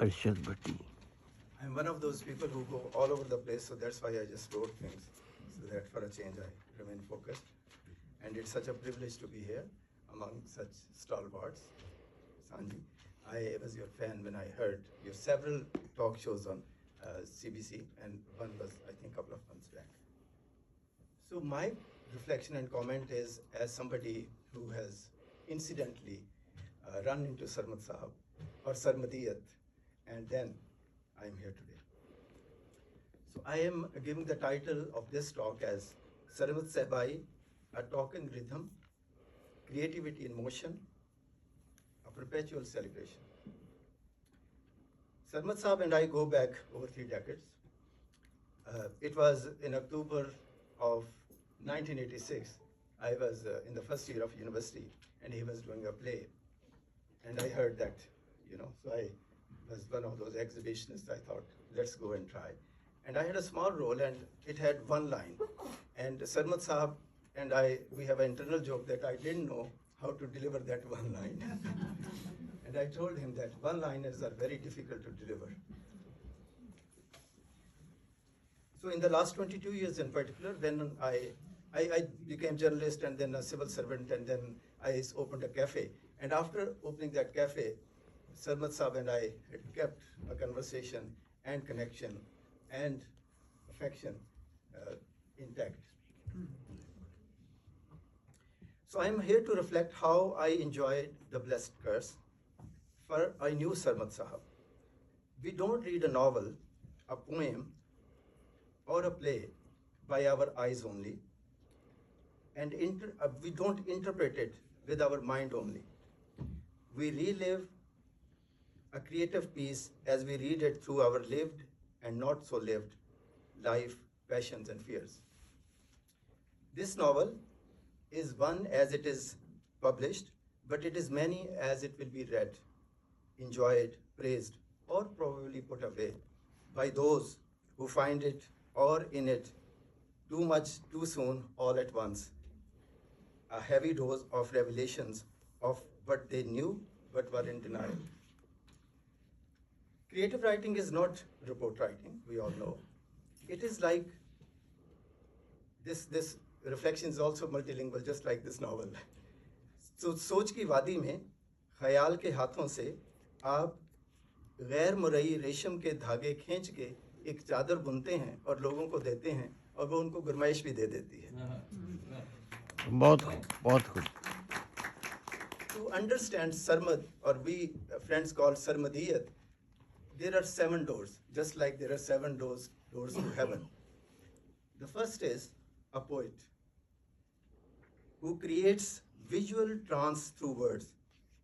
Arshad Bhatti. I'm one of those people who go all over the place, so that's why I just wrote things, so that for a change I remain focused. And it's such a privilege to be here among such stalwarts. Sanji, I was your fan when I heard your several talk shows on CBC, and one was, I think, a couple of months back. So my reflection and comment is, as somebody who has incidentally run into Sarmad Sahab or Sarmadiyat, and then I am here today. So I am giving the title of this talk as Sarmad Sehbai, a talking rhythm, creativity in motion, a perpetual celebration. Sarmad Sahab and I go back over 3 decades. It was in October of 1986. I was in the first year of university, and he was doing a play. And I heard that, so I was one of those exhibitionists. I thought, let's go and try. And I had a small role, and it had one line. And Sarmad Sahab and we have an internal joke that I didn't know how to deliver that one line. And I told him that one-liners are very difficult to deliver. So in the last 22 years in particular, when I became journalist and then a civil servant, and then I opened a cafe. And after opening that cafe, Sarmad Sahab and I had kept a conversation and connection and affection intact. So I am here to reflect how I enjoyed the blessed curse, for I knew Sarmad Sahab. We don't read a novel, a poem, or a play by our eyes only, and we don't interpret it with our mind only. We relive a creative piece as we read it through our lived and not so lived life, passions, and fears. This novel is one as it is published, but it is many as it will be read, enjoyed, praised, or probably put away by those who find it or in it too much too soon all at once. A heavy dose of revelations of what they knew but were in denial. Creative writing is not report writing, we all know. It is like this reflection is also multilingual, just like this novel. So सोच की वादी में ख्याल के हाथों से आप गैर मुरई रेशम के धागे खींच के एक चादर बुनते हैं और लोगों को देते हैं, और वो उनको गुरमाइश भी दे देती है. बहुत खूब. To understand Sarmad, or we friends call Sarmadiyat, there are 7 doors, just like there are 7 doors to heaven. The first is a poet who creates visual trance through words,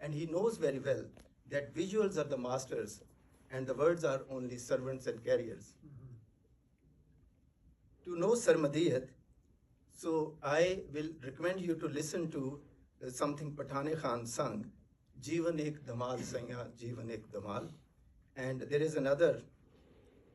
and he knows very well that visuals are the masters and the words are only servants and carriers. To know Sarmadiyat, so I will recommend you to listen to something Pathan Khan sung, Jeevan Ek Dhamal Saiya, Jeevan Ek Dhamal. And there is another,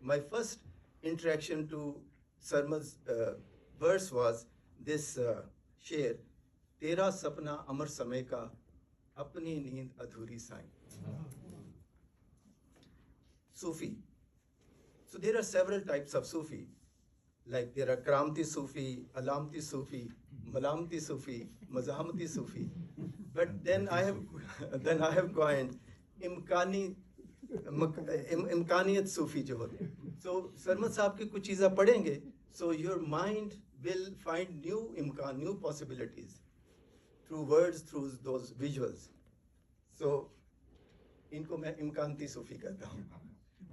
my first interaction to Sarmad's verse was this शेर, तेरा सपना अमर समय का, अपनी नींद अधूरी Sai. Sufi. So there are several types of Sufi. Like there are Kramti Sufi, Alamti Sufi, Malamti Sufi, Mazahamati Sufi. But then I have coined imkaniyat Sufi jo hote. So Sarmad Sahab ki kuch cheeza padhenge, so your mind will find new imkan, new possibilities through words, through those visuals. So इनको मैं इमकानती सूफी कहता हूँ.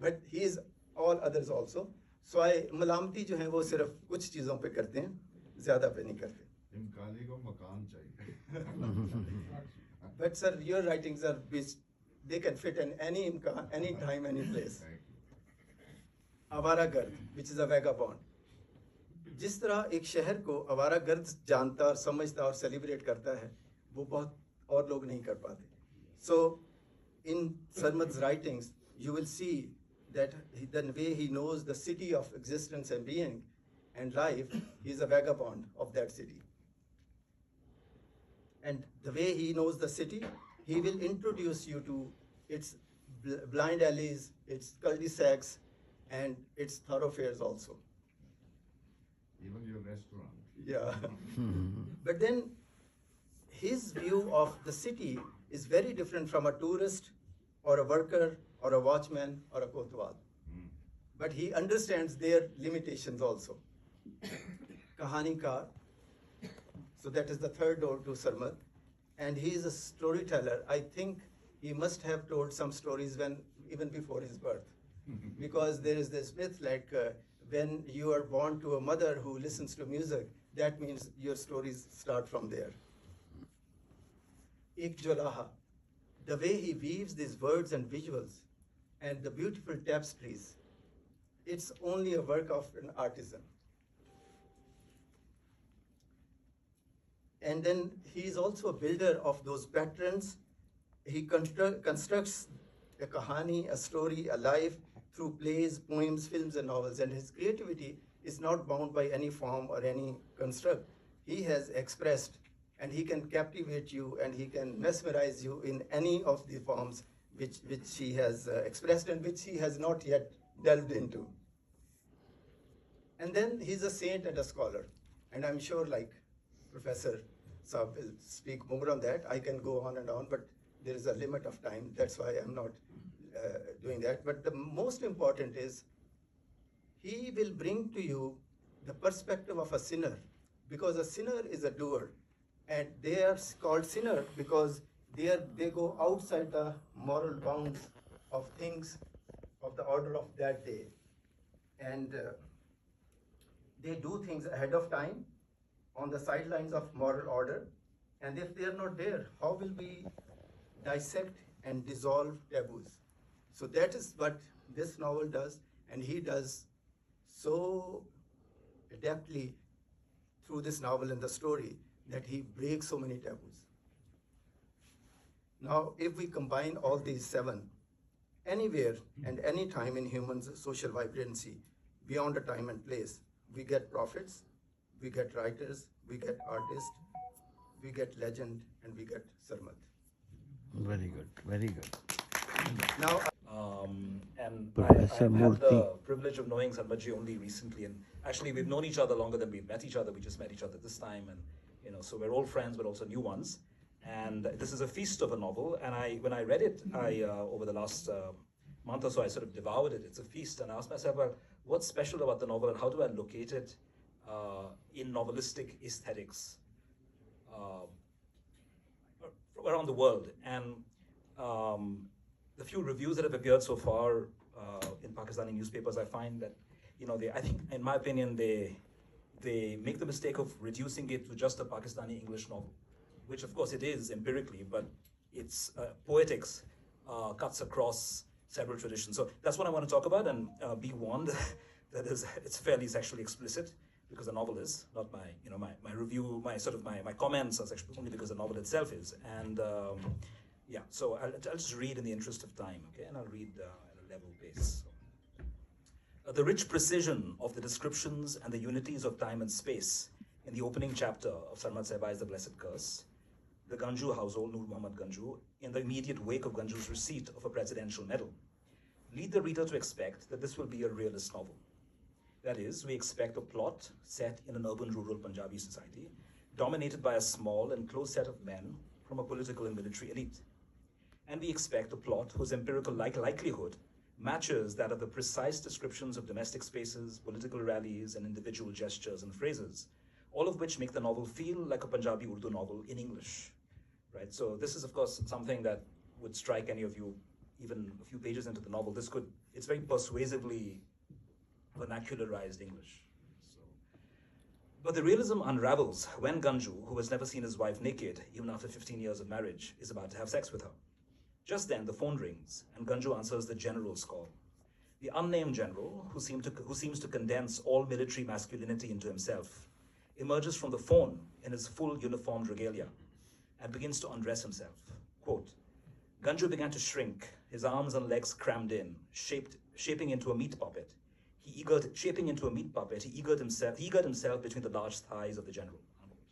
But he is all others also. So मलामती जो हैं वो सिर्फ कुछ चीज़ों पे करते हैं, ज़्यादा पे नहीं करते. इमकानी को मकान चाहिए. But sir, your writings are, they can fit in any imkan, any time, any place. आवारा गर्द, which is a vagabond. जिस तरह एक शहर को आवारा गर्द जानता और समझता और सेलिब्रेट करता है, वो बहुत और लोग नहीं कर पाते. So in Sarmad's writings, you will see that the way he knows the city of existence and being and life, he is a vagabond of that city. And the way he knows the city, he will introduce you to its blind alleys, its cul-de-sacs, and its thoroughfares also. Even your restaurant. Yeah. But then his view of the city is very different from a tourist or a worker or a watchman or a kotwal. But he understands their limitations also. Kahanikar, so that is the third door to Sarmad, and he is a storyteller. I think he must have told some stories even before his birth, because there is this myth like when you are born to a mother who listens to music, that means your stories start from there. Ik Jolaha, the way he weaves these words and visuals and the beautiful tapestries, it's only a work of an artisan. And then he is also a builder of those patterns. He constructs a kahani, a story, a life through plays, poems, films, and novels. And his creativity is not bound by any form or any construct. He has expressed, and he can captivate you, and he can mesmerize you in any of the forms which he has expressed and which he has not yet delved into. And then he's a saint and a scholar. And I'm sure, like Professor Saab will speak more on that. I can go on and on, but there is a limit of time. That's why I'm not doing that. But the most important is he will bring to you the perspective of a sinner, because a sinner is a doer. And they are called sinner because they go outside the moral bounds of things of the order of that day. And they do things ahead of time on the sidelines of moral order. And if they are not there, how will we dissect and dissolve taboos? So that is what this novel does, and he does so adeptly through this novel and the story that he breaks so many taboos. Now, if we combine all these seven, anywhere and any time in humans' social vibrancy, beyond a time and place, we get prophets, we get writers, we get artists, we get legend, and we get Sarmad. Very good, very good. Now, and Professor I had the Murthy. privilege of knowing Sarmadji only recently, and actually we've known each other longer than we've met each other. We just met each other this time, and so we're old friends, but also new ones. And this is a feast of a novel, and when I read it, over the last month or so, I sort of devoured it. It's a feast, and I asked myself, well, what's special about the novel, and how do I locate it in novelistic aesthetics around the world? And the few reviews that have appeared so far in Pakistani newspapers, I find that, I think, in my opinion, they make the mistake of reducing it to just a Pakistani English novel, which of course it is empirically, but its poetics cuts across several traditions. So that's what I want to talk about, and be warned that it's fairly sexually explicit, because the novel is, not my review, my comments are sexual only because the novel itself is. And so I'll just read in the interest of time, okay? And I'll read at a level pace. So. The rich precision of the descriptions and the unities of time and space in the opening chapter of Sarmad Sehbai's The Blessed Curse, the Ganju household, Nur Muhammad Ganju, in the immediate wake of Ganju's receipt of a presidential medal, lead the reader to expect that this will be a realist novel. That is, we expect a plot set in an urban-rural Punjabi society, dominated by a small and close set of men from a political and military elite. And we expect a plot whose empirical likelihood matches that of the precise descriptions of domestic spaces, political rallies, and individual gestures and phrases, all of which make the novel feel like a Punjabi Urdu novel in English, right? So this is, of course, something that would strike any of you even a few pages into the novel. It's very persuasively vernacularized English. But the realism unravels when Ganju, who has never seen his wife naked, even after 15 years of marriage, is about to have sex with her. Just then, the phone rings, and Ganju answers the general's call. The unnamed general, who seems to condense all military masculinity into himself, emerges from the phone in his full uniformed regalia and begins to undress himself. Quote, Ganju began to shrink, his arms and legs crammed in, shaping into a meat puppet. He eagered himself between the large thighs of the general. Unquote.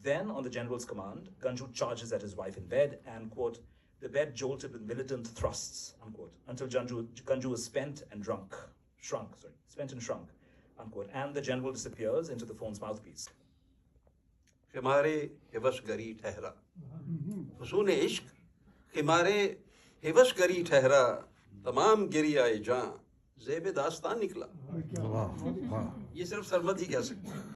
Then, on the general's command, Ganju charges at his wife in bed and, quote, The bed jolted with militant thrusts, unquote, until Ganju was spent and shrunk, unquote, and the general disappears into the phone's mouthpiece. خمارے حوث گری ٹھہرا، فسون عشق خمارے حوث گری ٹھہرا، تمام گری آئے جاں زیب داستان نکلا. واہ واہ. یہ صرف سرمد ہی کہہ سکتے ہیں.